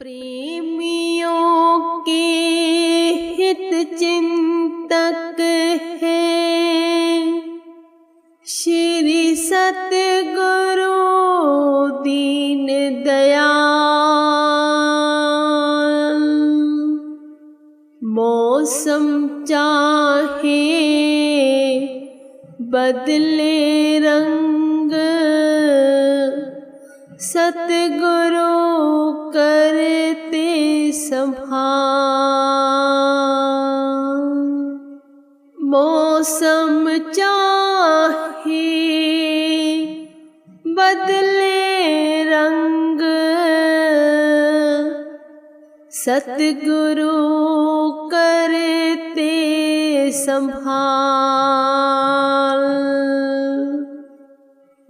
प्रेमियों के हित चिंतक है श्री सतगुरु दीन दयाल। मौसम चाहे बदले रंग सतगुरु करते संभाल। मौसम चाहे बदले रंग सतगुरु करते संभाल।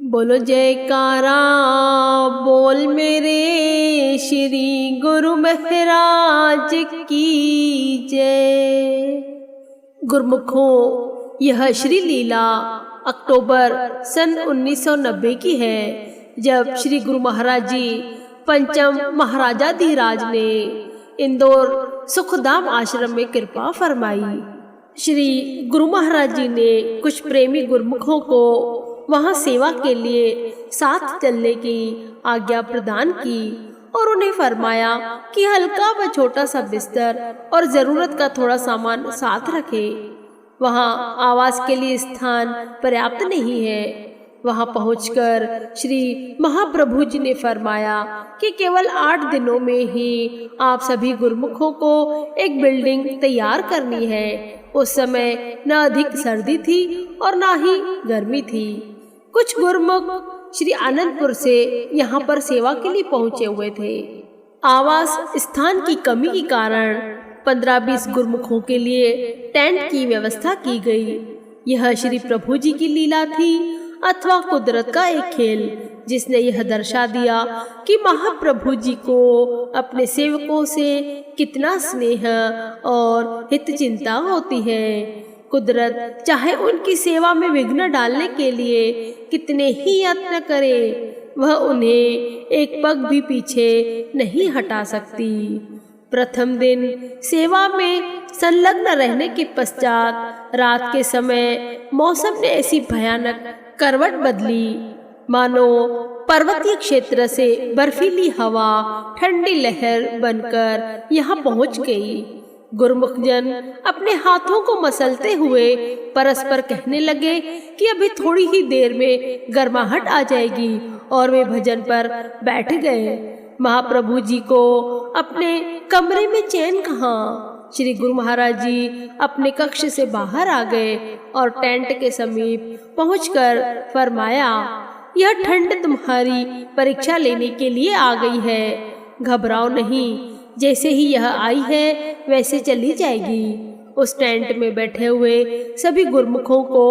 बोलो जयकारा बोल मेरे श्री गुरु महाराज की जय। गुरुमुखों, यह श्री लीला अक्टूबर सन 1990 की है, जब श्री गुरु महाराज जी पंचम महाराजाधिराज ने इंदौर सुखधाम आश्रम में कृपा फरमाई। श्री गुरु महाराज जी ने कुछ प्रेमी गुरुमुखों को वहां सेवा के लिए साथ चलने की आज्ञा प्रदान की और उन्हें फरमाया कि हल्का व छोटा सा बिस्तर और जरूरत का थोड़ा सामान साथ रखें। वहां आवास के लिए स्थान पर्याप्त नहीं है। वहां पहुंचकर श्री महाप्रभु जी ने फरमाया कि केवल 8 दिनों में ही आप सभी गुरुमुखों को एक बिल्डिंग तैयार करनी है। उस समय न अधिक सर्दी थी और न ही गर्मी थी। कुछ गुरुमुख श्री आनंदपुर से यहाँ पर सेवा के लिए पहुँचे हुए थे। आवास स्थान की कमी के कारण 15-20 गुरुमुखों के लिए टेंट की व्यवस्था की गई। यह श्री प्रभु जी की लीला थी अथवा कुदरत का एक खेल, जिसने यह दर्शा दिया कि महाप्रभु जी को अपने सेवकों से कितना स्नेह और हित चिंता होती है। कुदरत चाहे उनकी सेवा में विघ्न डालने के लिए कितने ही यत्न करे, वह उन्हें एक पग भी पीछे नहीं हटा सकती। प्रथम दिन सेवा में संलग्न रहने के पश्चात रात के समय मौसम ने ऐसी भयानक करवट बदली मानो पर्वतीय क्षेत्र से बर्फीली हवा ठंडी लहर बनकर यहाँ पहुँच गई। गुरुमुख जन अपने हाथों को मसलते हुए परस्पर कहने लगे कि अभी थोड़ी ही देर में गर्माहट आ जाएगी, और वे भजन पर बैठ गए। महाप्रभु जी को अपने कमरे में चैन कहाँ। श्री गुरु महाराज जी अपने कक्ष से बाहर आ गए और टेंट के समीप पहुंचकर फरमाया, यह ठंड तुम्हारी परीक्षा लेने के लिए आ गई है। घबराओ नहीं, जैसे ही यह आई है वैसे चली जाएगी। उस टेंट में बैठे हुए सभी गुरुमुखों को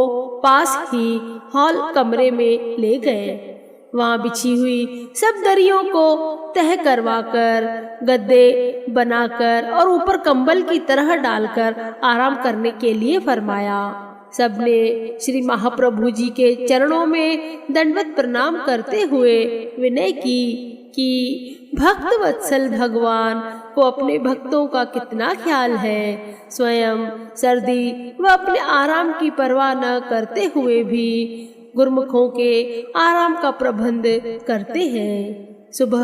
पास ही हॉल कमरे में ले गए। वहां बिछी हुई सब दरियों को तह करवाकर गद्दे बनाकर और ऊपर कंबल की तरह डालकर आराम करने के लिए फरमाया। सबने श्री महाप्रभु जी के चरणों में दंडवत प्रणाम करते हुए विनय की कि भक्त वत्सल भगवान को अपने भक्तों का कितना ख्याल है। स्वयं सर्दी व अपने आराम की परवाह न करते हुए भी गुरुमुखों के आराम का प्रबंध करते हैं। सुबह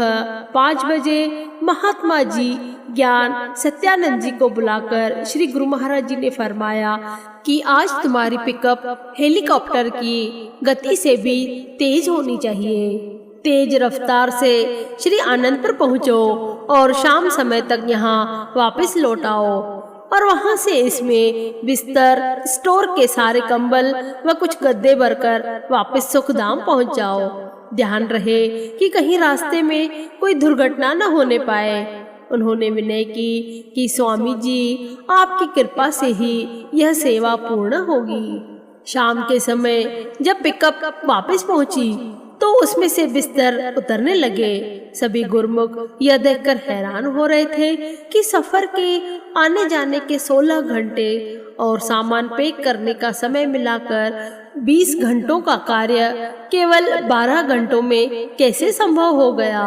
5 बजे महात्मा जी ज्ञान सत्यानंद जी को बुलाकर श्री गुरु महाराज जी ने फरमाया कि आज तुम्हारी पिकअप हेलीकॉप्टर की गति से भी तेज होनी चाहिए। तेज रफ्तार से श्री आनंदपुर पहुँचो और शाम समय तक यहाँ वापस लौट आओ, और वहाँ से इसमें बिस्तर, स्टोर के सारे कंबल व कुछ गद्दे भरकर वापस सुखधाम पहुँच जाओ। ध्यान रहे कि कहीं रास्ते में कोई दुर्घटना न होने पाए। उन्होंने विनय की कि स्वामी जी आपकी कृपा से ही यह सेवा पूर्ण होगी। शाम के समय जब पिकअप वापस पहुंची तो उसमें से बिस्तर उतरने लगे। सभी गुरुमुख यह देखकर हैरान हो रहे थे कि सफर के आने जाने के 16 घंटे और सामान पैक करने का समय मिलाकर 20 घंटों का कार्य केवल 12 घंटों में कैसे संभव हो गया।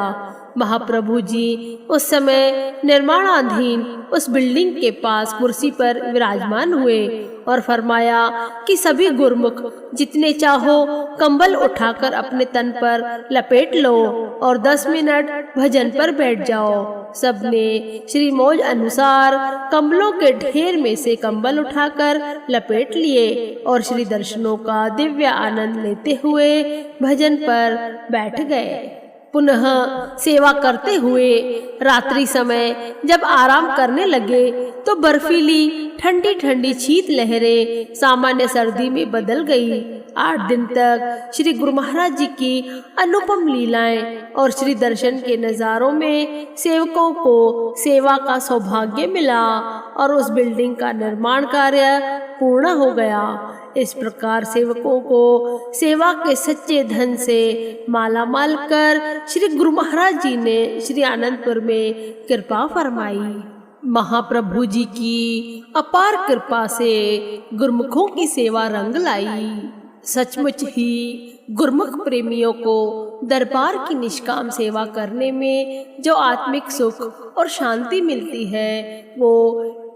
महाप्रभु जी उस समय निर्माणाधीन उस बिल्डिंग के पास कुर्सी पर विराजमान हुए और फरमाया कि सभी गुरुमुख जितने चाहो कंबल उठाकर अपने तन पर लपेट लो और 10 मिनट भजन पर बैठ जाओ। सबने श्री मौज अनुसार कंबलों के ढेर में से कंबल उठाकर लपेट लिए और श्री दर्शनों का दिव्य आनंद लेते हुए भजन पर बैठ गए। पुनः सेवा करते हुए रात्रि समय जब आराम करने लगे तो बर्फीली ठंडी ठंडी शीत लहरें सामान्य सर्दी में बदल गई। 8 दिन तक श्री गुरु महाराज जी की अनुपम लीलाएं और श्री दर्शन के नजारों में सेवकों को सेवा का सौभाग्य मिला और उस बिल्डिंग का निर्माण कार्य पूर्ण हो गया। इस प्रकार सेवकों को सेवा के सच्चे धन से माला माल कर श्री गुरु महाराज जी ने श्री आनंदपुर में कृपा फरमाई। महाप्रभु जी की अपार कृपा से गुरुमुखों की सेवा रंग लाई। सचमुच ही गुरुमुख प्रेमियों को दरबार की निष्काम सेवा करने में जो आत्मिक सुख और शांति मिलती है वो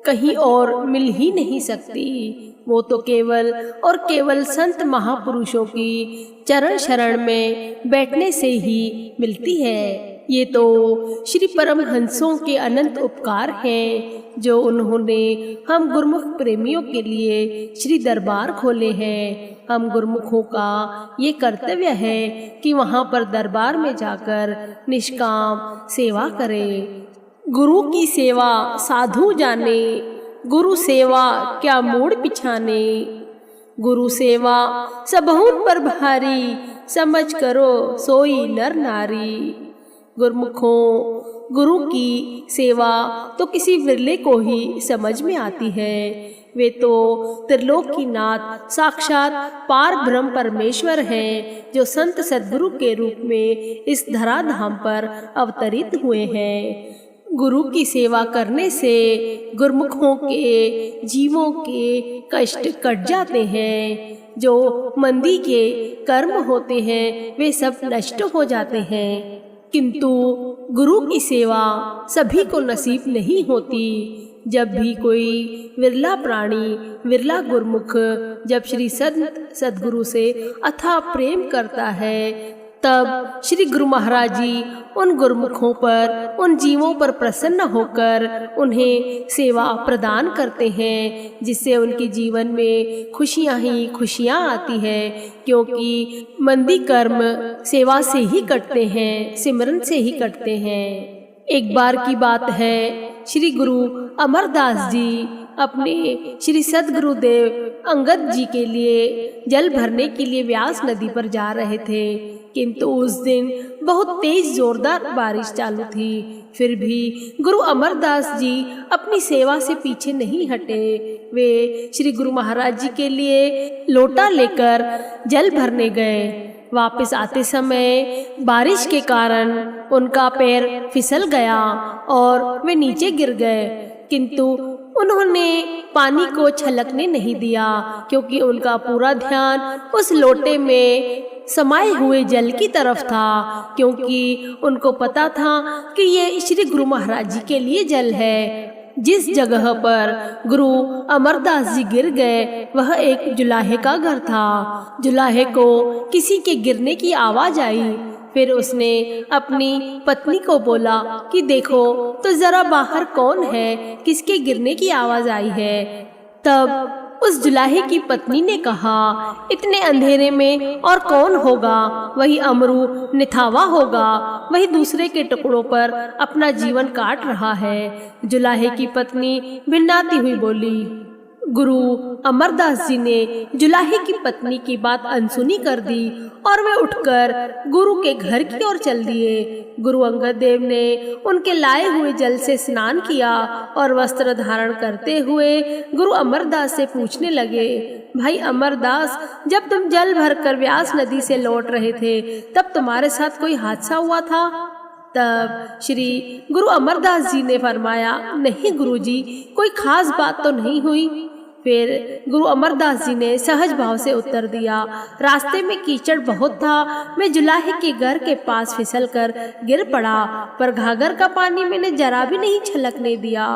कहीं और मिल ही नहीं सकती। वो तो केवल और केवल संत महापुरुषों की चरण शरण में बैठने से ही मिलती है। ये तो श्री परमहंसों के अनंत उपकार हैं जो उन्होंने हम गुरुमुख प्रेमियों के लिए श्री दरबार खोले हैं। हम गुरुमुखों का ये कर्तव्य है कि वहाँ पर दरबार में जाकर निष्काम सेवा करें। गुरु की सेवा साधु जाने, गुरु सेवा क्या मोड़ पिछाने। गुरु सेवा सबहुन पर भारी, समझ करो सोई नर नारी। गुरुमुखों गुरु की सेवा तो किसी विरले को ही समझ में आती है। वे तो त्रिलोकीनाथ साक्षात पार ब्रह्म परमेश्वर हैं जो संत सद्गुरु के रूप में इस धराधाम पर अवतरित हुए हैं। गुरु की सेवा करने से गुरुमुखों के जीवों के कष्ट कट जाते हैं। जो मंदी के कर्म होते हैं वे सब नष्ट हो जाते हैं। किंतु गुरु की सेवा सभी को नसीब नहीं होती। जब भी कोई विरला प्राणी, विरला गुरुमुख जब श्री संत सद्गुरु से अथाह प्रेम करता है तब श्री गुरु महाराज जी उन गुरुमुखों पर, उन जीवों पर प्रसन्न होकर उन्हें सेवा प्रदान करते हैं, जिससे उनके जीवन में खुशियां ही खुशियां आती हैं। क्योंकि मंदी कर्म सेवा से ही कटते हैं, सिमरन से ही कटते हैं। एक बार की बात है, श्री गुरु अमरदास जी अपने श्री सद्गुरुदेव अंगद जी के लिए जल भरने के लिए व्यास नदी पर जा रहे थे। किंतु उस दिन बहुत तेज जोरदार बारिश चालू थी। फिर भी गुरु अमरदास जी अपनी सेवा से पीछे नहीं हटे। वे श्री गुरु महाराज जी के लिए लोटा लेकर जल भरने गए। वापस आते समय बारिश के कारण उनका पैर फिसल गया और वे नीचे गिर गए। किंतु उन्होंने पानी को छलकने नहीं दिया, क्योंकि उनका पूरा ध्यान उस लोटे में समाये हुए जल की तरफ था। क्योंकि उनको पता था कि ये श्री गुरु महाराज जी के लिए जल है। जिस जगह पर गुरु अमरदास जी गिर गए वह एक जुलाहे का घर था। जुलाहे को किसी के गिरने की आवाज आई। फिर उसने अपनी पत्नी को बोला कि देखो तो जरा बाहर कौन है, किसके गिरने की आवाज आई है। तब उस जुलाहे की पत्नी ने कहा, इतने अंधेरे में और कौन होगा, वही अमरू निथावा होगा, वही दूसरे के टुकड़ों पर अपना जीवन काट रहा है। जुलाहे की पत्नी भिन्नाती हुई बोली। गुरु अमरदास जी ने जुलाहे की पत्नी की बात अनसुनी कर दी और वे उठकर गुरु के घर की ओर चल दिए। गुरु अंगद देव ने उनके लाए हुए जल से स्नान किया और वस्त्र धारण करते हुए गुरु अमरदास से पूछने लगे, भाई अमरदास, जब तुम जल भरकर व्यास नदी से लौट रहे थे तब तुम्हारे साथ कोई हादसा हुआ था? तब श्री गुरु अमरदास जी ने फरमाया, नहीं गुरुजी, कोई खास बात तो नहीं हुई। फिर गुरु अमरदास जी ने सहज भाव से उत्तर दिया, रास्ते में कीचड़ बहुत था, मैं जुलाहे के घर के पास फिसल कर गिर पड़ा, पर घाघर का पानी मैंने जरा भी नहीं छलकने दिया।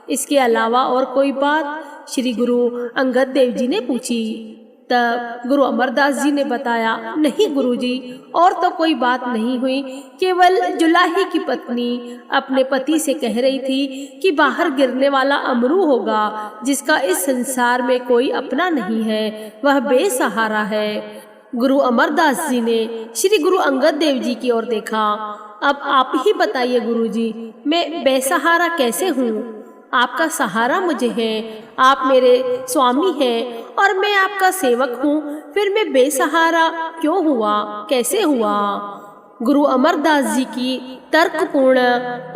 इसके अलावा और कोई बात? श्री गुरु अंगद देव जी ने पूछी। तब गुरु अमरदास जी ने बताया, नहीं गुरुजी, और तो कोई बात नहीं हुई, केवल जुलाहे की पत्नी अपने पति से कह रही थी कि बाहर गिरने वाला अमरू होगा, जिसका इस संसार में कोई अपना नहीं है, वह बेसहारा है। गुरु अमरदास जी ने श्री गुरु अंगद देव जी की ओर देखा। अब आप ही बताइए गुरुजी, मैं बेसहारा कैसे हूँ? आपका सहारा मुझे है, आप मेरे स्वामी हैं और मैं आपका सेवक हूँ, फिर मैं बेसहारा क्यों हुआ, कैसे हुआ? गुरु अमरदास जी की तर्कपूर्ण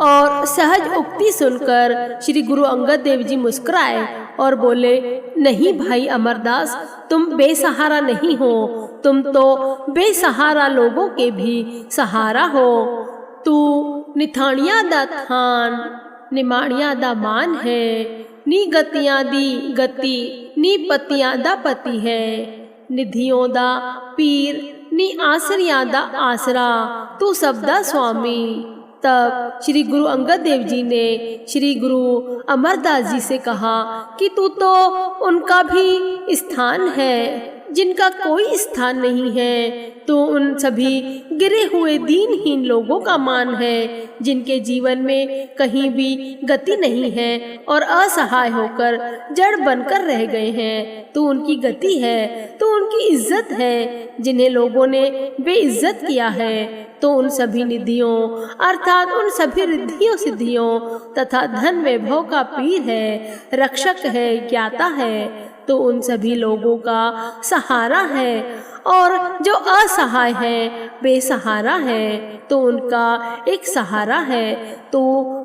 और सहज उक्ति सुनकर श्री गुरु अंगद देव जी मुस्कुराए और बोले, नहीं भाई अमरदास, तुम बेसहारा नहीं हो, तुम तो बेसहारा लोगों के भी सहारा हो। तू निथानिया दा थान निमाणिया दा मान है, नी गतियां दी गति, नी पतियां दा पति है, निधियों दा पीर, नी आसरियां दा आसरा, तू सब दा स्वामी। तब श्री गुरु अंगद देव जी ने श्री गुरु अमरदास जी से कहा कि तू तो उनका भी स्थान है जिनका कोई स्थान नहीं है, तो उन सभी गिरे हुए दीनहीन लोगों का मान है, जिनके जीवन में कहीं भी गति नहीं है और असहाय होकर जड़ बनकर रह गए हैं, तो उनकी गति है, तो उनकी इज्जत है। जिन्हें लोगों ने बेइज्जत किया है, तो उन सभी निधियों अर्थात उन सभी रिद्धियों सिद्धियों तथा धन वैभव का पीर है, रक्षक है, ज्ञाता है, तो उन सभी लोगों का सहारा है। और जो असहाय है, बेसहारा है, तो उनका एक सहारा है, तो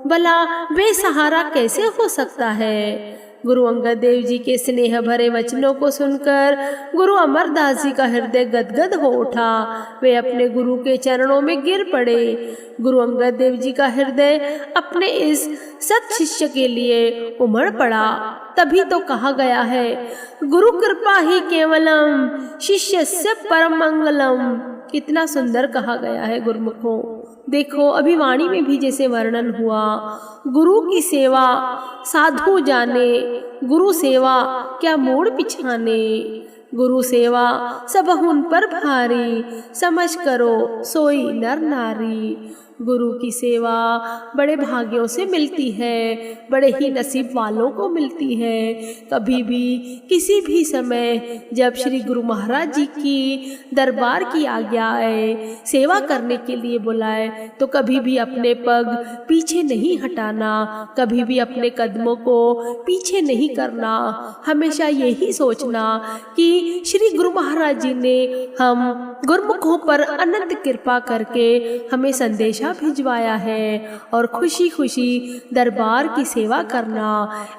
भला बेसहारा कैसे हो सकता है? गुरु अंगद देव जी के स्नेह भरे वचनों को सुनकर गुरु अमरदास जी का हृदय गदगद हो उठा। वे अपने गुरु के चरणों में गिर पड़े। गुरु अंगद देव जी का हृदय अपने इस सत शिष्य के लिए उमड़ पड़ा। तभी तो कहा गया है, गुरु कृपा ही केवलम शिष्यस्य परम मंगलम। कितना सुंदर कहा गया है गुरुमुखों। देखो अभी वाणी में भी जैसे वर्णन हुआ, गुरु की सेवा साधु जाने, गुरु सेवा क्या मोड़ पिछाने, गुरु सेवा सब हुन पर भारी, समझ करो सोई नर नारी। गुरु की सेवा बड़े भाग्यों से मिलती है, बड़े ही नसीब वालों को मिलती है। कभी भी किसी भी समय जब श्री गुरु महाराज जी की दरबार की आज्ञा आए, सेवा करने के लिए बुलाए, तो कभी भी अपने पग पीछे नहीं हटाना, कभी भी अपने कदमों को पीछे नहीं करना। हमेशा यही सोचना कि श्री गुरु महाराज जी ने हम गुरुमुखों पर अनंत कृपा करके हमें संदेशा भिजवाया है और खुशी खुशी दरबार की सेवा करना।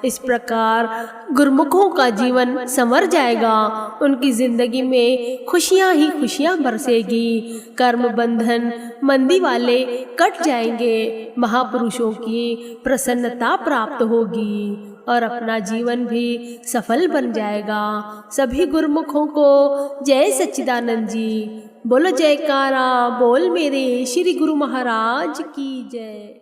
इस प्रकार गुरुमुखों का जीवन संवर जाएगा, उनकी जिंदगी में खुशियां ही खुशियां बरसेगी, कर्म बंधन मंदी वाले कट जाएंगे, महापुरुषों की प्रसन्नता प्राप्त होगी और अपना जीवन भी सफल बन जाएगा। सभी गुरुमुखों को जय सच्चिदानंद जी। बोलो जयकारा, बोल मेरे श्री गुरु महाराज की जय।